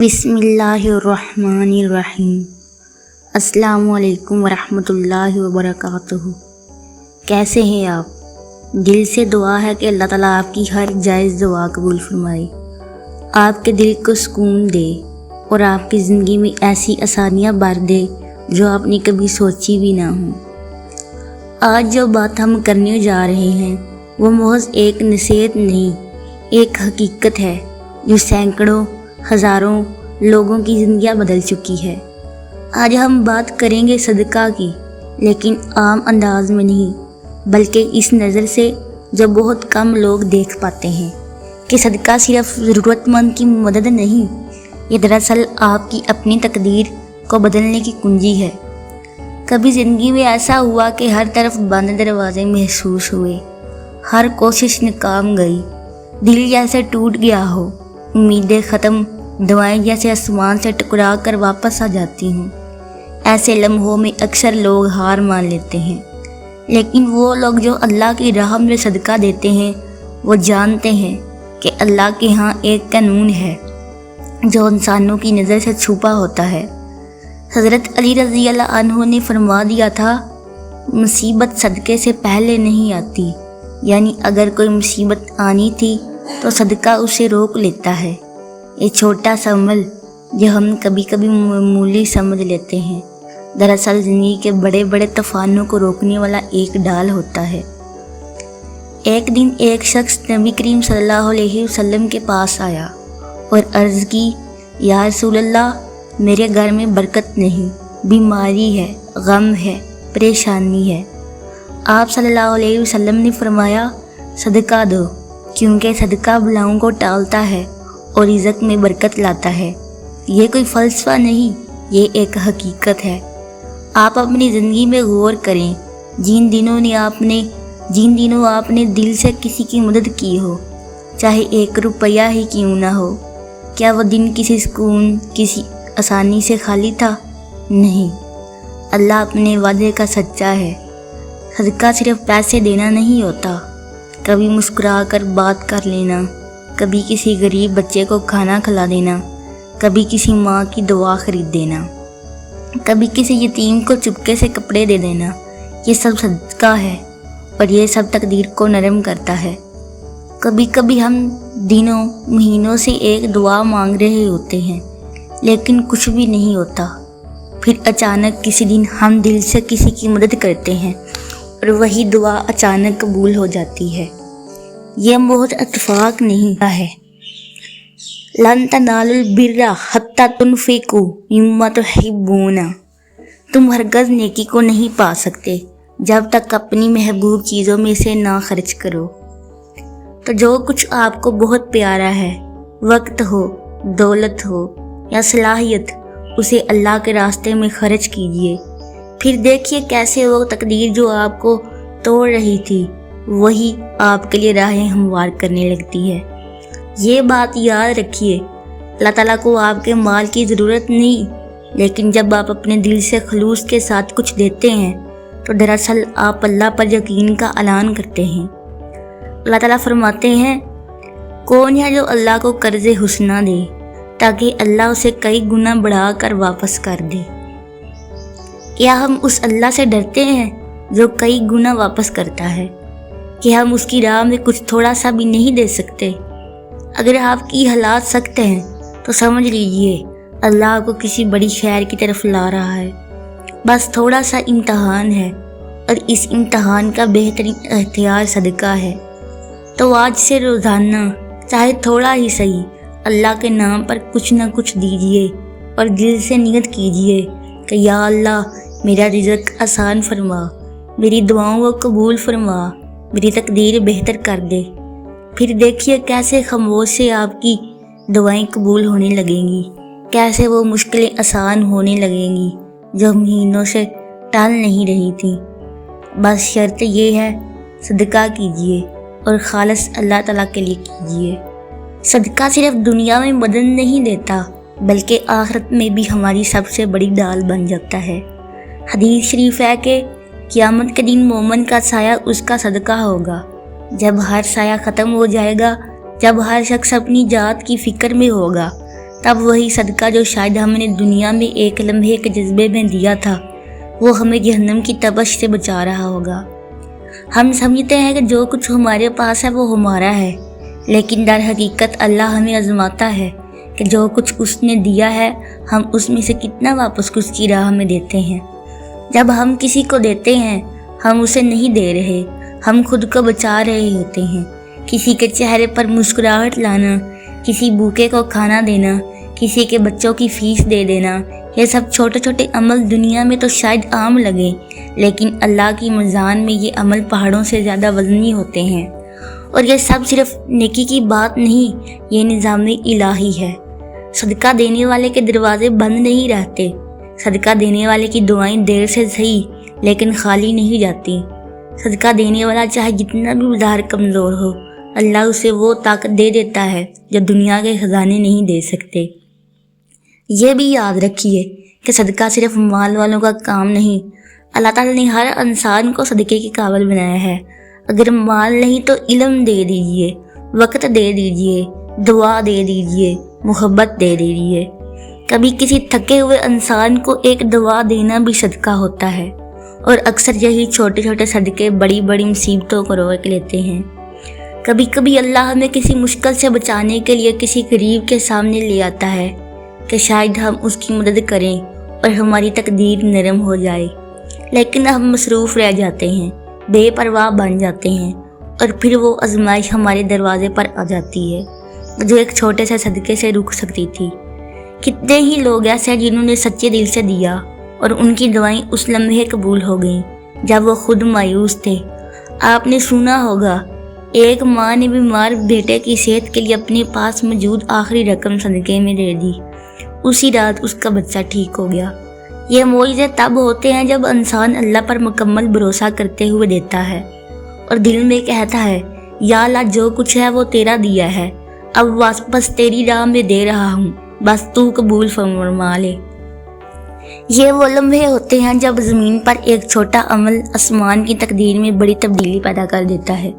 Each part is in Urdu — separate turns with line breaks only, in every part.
بسم اللہ الرحمن الرحیم۔ السلام علیکم ورحمۃ اللہ وبرکاتہ۔ کیسے ہیں آپ؟ دل سے دعا ہے کہ اللہ تعالیٰ آپ کی ہر جائز دعا قبول فرمائے، آپ کے دل کو سکون دے اور آپ کی زندگی میں ایسی آسانیاں بھر دے جو آپ نے کبھی سوچی بھی نہ ہوں۔ آج جو بات ہم کرنے جا رہے ہیں وہ محض ایک نصیحت نہیں، ایک حقیقت ہے جو سینکڑوں ہزاروں لوگوں کی زندگیاں بدل چکی ہے۔ آج ہم بات کریں گے صدقہ کی، لیکن عام انداز میں نہیں، بلکہ اس نظر سے جو بہت کم لوگ دیکھ پاتے ہیں کہ صدقہ صرف ضرورت مند کی مدد نہیں، یہ دراصل آپ کی اپنی تقدیر کو بدلنے کی کنجی ہے۔ کبھی زندگی میں ایسا ہوا کہ ہر طرف بند دروازے محسوس ہوئے، ہر کوشش ناکام گئی، دل جیسے ٹوٹ گیا ہو، امیدیں ختم، دعائیں جیسے آسمان سے ٹکرا کر واپس آ جاتی ہوں۔ ایسے لمحوں میں اکثر لوگ ہار مان لیتے ہیں، لیکن وہ لوگ جو اللہ کی راہ میں صدقہ دیتے ہیں وہ جانتے ہیں کہ اللہ کے ہاں ایک قانون ہے جو انسانوں کی نظر سے چھپا ہوتا ہے۔ حضرت علی رضی اللہ عنہ نے فرما دیا تھا، مصیبت صدقے سے پہلے نہیں آتی، یعنی اگر کوئی مصیبت آنی تھی تو صدقہ اسے روک لیتا ہے۔ یہ چھوٹا سا عمل جو ہم کبھی کبھی معمولی سمجھ لیتے ہیں، دراصل زندگی کے بڑے بڑے طوفانوں کو روکنے والا ایک ڈال ہوتا ہے۔ ایک دن ایک شخص نبی کریم صلی اللہ علیہ وسلم کے پاس آیا اور عرض کی، یا رسول اللہ، میرے گھر میں برکت نہیں، بیماری ہے، غم ہے، پریشانی ہے۔ آپ صلی اللہ علیہ وسلم نے فرمایا، صدقہ دو، کیونکہ صدقہ بلاؤں کو ٹالتا ہے اور رزق میں برکت لاتا ہے۔ یہ کوئی فلسفہ نہیں، یہ ایک حقیقت ہے۔ آپ اپنی زندگی میں غور کریں، جن دنوں آپ نے دل سے کسی کی مدد کی ہو، چاہے 1 روپیہ ہی کیوں نہ ہو، کیا وہ دن کسی سکون، کسی آسانی سے خالی تھا؟ نہیں۔ اللہ اپنے وعدے کا سچا ہے۔ صدقہ صرف پیسے دینا نہیں ہوتا، کبھی مسکرا کر بات کر لینا، کبھی کسی غریب بچے کو کھانا کھلا دینا، کبھی کسی ماں کی دعا خرید دینا، کبھی کسی یتیم کو چپکے سے کپڑے دے دینا، یہ سب صدقہ ہے اور یہ سب تقدیر کو نرم کرتا ہے۔ کبھی کبھی ہم دنوں مہینوں سے ایک دعا مانگ رہے ہوتے ہیں لیکن کچھ بھی نہیں ہوتا، پھر اچانک کسی دن ہم دل سے کسی کی مدد کرتے ہیں اور وہی دعا اچانک قبول ہو جاتی ہے۔ یہ بہت اتفاق نہیں ہے۔ لن تنالوا البر حتی تنفقوا مما تحبون، تم ہرگز نیکی کو نہیں پا سکتے جب تک اپنی محبوب چیزوں میں سے نہ خرچ کرو۔ تو جو کچھ آپ کو بہت پیارا ہے، وقت ہو، دولت ہو یا صلاحیت، اسے اللہ کے راستے میں خرچ کیجیے۔ پھر دیکھیے کیسے وہ تقدیر جو آپ کو توڑ رہی تھی وہی آپ کے لیے راہیں ہموار کرنے لگتی ہے۔ یہ بات یاد رکھیے، اللہ تعالیٰ کو آپ کے مال کی ضرورت نہیں، لیکن جب آپ اپنے دل سے خلوص کے ساتھ کچھ دیتے ہیں تو دراصل آپ اللہ پر یقین کا اعلان کرتے ہیں۔ اللہ تعالیٰ فرماتے ہیں، کون ہے جو اللہ کو قرض حسنہ دے تاکہ اللہ اسے کئی گنا بڑھا کر واپس کر دے؟ کیا ہم اس اللہ سے ڈرتے ہیں جو کئی گنا واپس کرتا ہے؟ کہ ہم اس کی راہ میں کچھ تھوڑا سا بھی نہیں دے سکتے؟ اگر آپ کی حالات سخت ہیں تو سمجھ لیجئے اللہ آپ کو کسی بڑی خیر کی طرف لا رہا ہے، بس تھوڑا سا امتحان ہے، اور اس امتحان کا بہترین اختیار صدقہ ہے۔ تو آج سے روزانہ چاہے تھوڑا ہی صحیح اللہ کے نام پر کچھ نہ کچھ دیجئے اور دل سے نیت کیجئے کہ یا اللہ، میرا رزق آسان فرما، میری دعاؤں کو قبول فرما، میری تقدیر بہتر کر دے۔ پھر دیکھیے کیسے خاموش سے آپ کی دعائیں قبول ہونے لگیں گی، کیسے وہ مشکلیں آسان ہونے لگیں گی جو مہینوں سے ٹال نہیں رہی تھیں۔ بس شرط یہ ہے، صدقہ کیجیے اور خالص اللہ تعالیٰ کے لیے کیجیے۔ صدقہ صرف دنیا میں مدد نہیں دیتا بلکہ آخرت میں بھی ہماری سب سے بڑی ڈال بن جاتا ہے۔ حدیث شریف ہے کہ قیامت کے دن مومن کا سایہ اس کا صدقہ ہوگا۔ جب ہر سایہ ختم ہو جائے گا، جب ہر شخص اپنی ذات کی فکر میں ہوگا، تب وہی صدقہ جو شاید ہم نے دنیا میں ایک لمحے کے جذبے میں دیا تھا وہ ہمیں جہنم کی تپش سے بچا رہا ہوگا۔ ہم سمجھتے ہیں کہ جو کچھ ہمارے پاس ہے وہ ہمارا ہے، لیکن در حقیقت اللہ ہمیں آزماتا ہے کہ جو کچھ اس نے دیا ہے ہم اس میں سے کتنا واپس اس کی راہ میں دیتے ہیں۔ جب ہم کسی کو دیتے ہیں ہم اسے نہیں دے رہے، ہم خود کو بچا رہے ہوتے ہیں۔ کسی کے چہرے پر مسکراہٹ لانا، کسی بھوکے کو کھانا دینا، کسی کے بچوں کی فیس دے دینا، یہ سب چھوٹے چھوٹے عمل دنیا میں تو شاید عام لگیں، لیکن اللہ کی میزان میں یہ عمل پہاڑوں سے زیادہ وزنی ہوتے ہیں۔ اور یہ سب صرف نیکی کی بات نہیں، یہ نظام الہی ہے۔ صدقہ دینے والے کے دروازے بند نہیں رہتے، صدقہ دینے والے کی دعائیں دیر سے صحیح لیکن خالی نہیں جاتی۔ صدقہ دینے والا چاہے جتنا بھی بظاہر کمزور ہو، اللہ اسے وہ طاقت دے دیتا ہے جو دنیا کے خزانے نہیں دے سکتے۔ یہ بھی یاد رکھیے کہ صدقہ صرف مال والوں کا کام نہیں، اللہ تعالیٰ نے ہر انسان کو صدقے کے قابل بنایا ہے۔ اگر مال نہیں تو علم دے دیجئے، وقت دے دیجئے، دعا دے دیجئے، محبت دے دیجئے۔ کبھی کسی تھکے ہوئے انسان کو ایک دعا دینا بھی صدقہ ہوتا ہے، اور اکثر یہی چھوٹے چھوٹے صدقے بڑی بڑی مصیبتوں کو روک لیتے ہیں۔ کبھی کبھی اللہ ہمیں کسی مشکل سے بچانے کے لیے کسی غریب کے سامنے لے آتا ہے کہ شاید ہم اس کی مدد کریں اور ہماری تقدیر نرم ہو جائے، لیکن ہم مصروف رہ جاتے ہیں، بے پرواہ بن جاتے ہیں، اور پھر وہ آزمائش ہمارے دروازے پر آ جاتی ہے جو ایک چھوٹے سے صدقے سے رک سکتی تھی۔ کتنے ہی لوگ ایسے ہیں جنہوں نے سچے دل سے دیا اور ان کی دعائیں اس لمحے قبول ہو گئیں جب وہ خود مایوس تھے۔ آپ نے سنا ہوگا ایک ماں نے بیمار بیٹے کی صحت کے لیے اپنے پاس موجود آخری رقم صدقے میں دے دی، اسی رات اس کا بچہ ٹھیک ہو گیا۔ یہ معجزے تب ہوتے ہیں جب انسان اللہ پر مکمل بھروسہ کرتے ہوئے دیتا ہے اور دل میں کہتا ہے یا اللہ جو کچھ ہے وہ تیرا دیا ہے، اب واپس تیری راہ میں دے رہا ہوں، بس تو قبول فرما لے۔ یہ وہ لمحے ہوتے ہیں جب زمین پر ایک چھوٹا عمل آسمان کی تقدیر میں بڑی تبدیلی پیدا کر دیتا ہے۔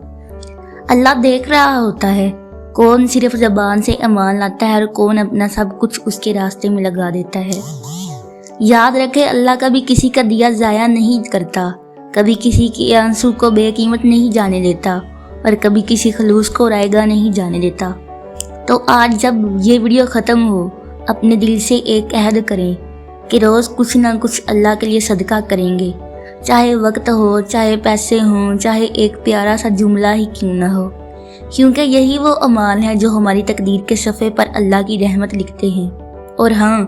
اللہ دیکھ رہا ہوتا ہے کون صرف زبان سے ایمان لاتا ہے اور کون اپنا سب کچھ اس کے راستے میں لگا دیتا ہے۔ یاد رکھے اللہ کبھی کسی کا دیا ضائع نہیں کرتا، کبھی کسی کے آنسو کو بے قیمت نہیں جانے دیتا، اور کبھی کسی خلوص کو رائے گاہ نہیں جانے دیتا۔ تو آج جب یہ ویڈیو ختم ہو اپنے دل سے ایک عہد کریں کہ روز کچھ نہ کچھ اللہ کے لیے صدقہ کریں گے، چاہے وقت ہو، چاہے پیسے ہوں، چاہے ایک پیارا سا جملہ ہی کیوں نہ ہو، کیونکہ یہی وہ اعمال ہیں جو ہماری تقدیر کے صفحے پر اللہ کی رحمت لکھتے ہیں۔ اور ہاں،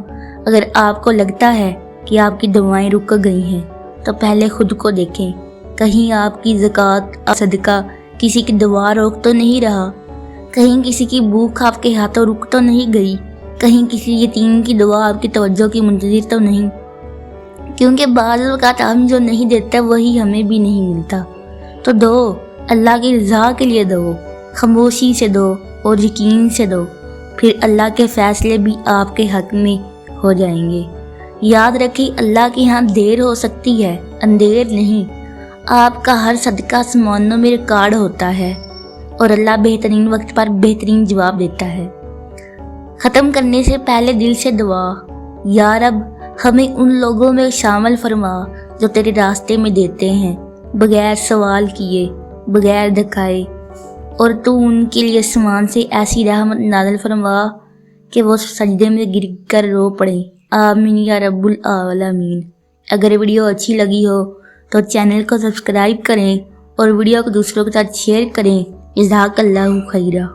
اگر آپ کو لگتا ہے کہ آپ کی دعائیں رک گئی ہیں تو پہلے خود کو دیکھیں، کہیں آپ کی زکوٰۃ صدقہ کسی کی دعا روک تو نہیں رہا، کہیں کسی کی بھوک آپ کے ہاتھوں رک تو نہیں گئی، کہیں کسی یتیم کی دعا آپ کی توجہ کی منتظر تو نہیں، کیونکہ بعض اوقات ہم جو نہیں دیتے وہی ہمیں بھی نہیں ملتا۔ تو دو، اللہ کی رضا کے لیے دو، خاموشی سے دو اور یقین سے دو، پھر اللہ کے فیصلے بھی آپ کے حق میں ہو جائیں گے۔ یاد رکھیں اللہ کے ہاں دیر ہو سکتی ہے، اندھیر نہیں۔ آپ کا ہر صدقہ آسمانوں میں ریکارڈ ہوتا ہے اور اللہ بہترین وقت پر بہترین جواب دیتا ہے۔ ختم کرنے سے پہلے دل سے دعا، یا رب ہمیں ان لوگوں میں شامل فرما جو تیرے راستے میں دیتے ہیں بغیر سوال کیے، بغیر دکھائے، اور تو ان کے لیے آسمان سے ایسی رحمت نازل فرما کہ وہ سجدے میں گر کر رو پڑے۔ آمین یا رب العالمین۔ اگر ویڈیو اچھی لگی ہو تو چینل کو سبسکرائب کریں اور ویڈیو کو دوسروں کے ساتھ شیئر کریں۔ جزاک اللہ خیرہ۔